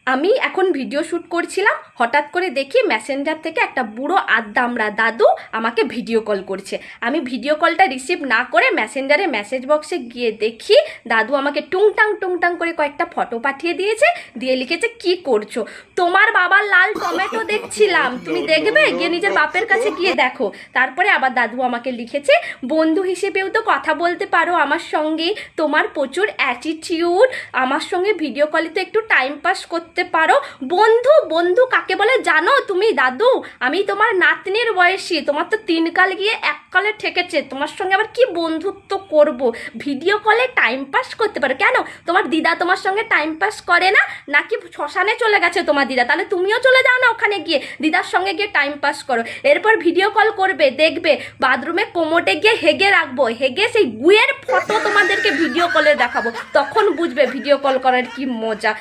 আমি এখন video shoot করছিলাম, হঠাৎ করে দেখি মেসেঞ্জার থেকে একটা বুড়ো আদ্দামরা দাদু আমাকে ভিডিও কল করছে। আমি ভিডিও কলটা রিসিভ না করে মেসেঞ্জারে মেসেজ বক্সে গিয়ে দেখি দাদু আমাকে টুংটাং করে কয়েকটা ফটো পাঠিয়ে দিয়েছে, দিয়ে লিখেছে কি করছো, তোমার বাবার লাল টমেটো দেখছিলাম, তুমি দেখবে, গিয়ে নিজের বাপের কাছে গিয়ে দেখো। তারপরে আবার দাদু আমাকে লিখেছে বন্ধু হিসেবেও তো কথা বলতে পারো আমার সঙ্গে, তোমার প্রচুর অ্যাটিটিউড, আমার সঙ্গে ভিডিও কলে তো একটু টাইম পাস করতে পারো। বন্ধু বন্ধু কাকে বলে জানো তুমি দাদু? আমি তোমার নাতনির বয়সী, তোমার তো 3 কাল গিয়ে 1 কালে ঠেকেছে, তোমার সঙ্গে আবার কি বন্ধুত্ব করব? ভিডিও কলে টাইম পাস করতে পারো কেন? তোমার দিদা তোমার সঙ্গে টাইম পাস করে না নাকি শ্মশানে চলে গেছে তোমার দিদা? তাহলে তুমিও চলে যাও না ওখানে, গিয়ে দিদার সঙ্গে গিয়ে টাইম পাস করো। এরপর ভিডিও কল করবে, দেখবে বাথরুমে কোমোটে গিয়ে হেগে রাখবো, হেগে সেই গুয়ের ফটো তোমাদেরকে ভিডিও কলে দেখাবো, তখন বুঝবে ভিডিও কল করার কি মজা।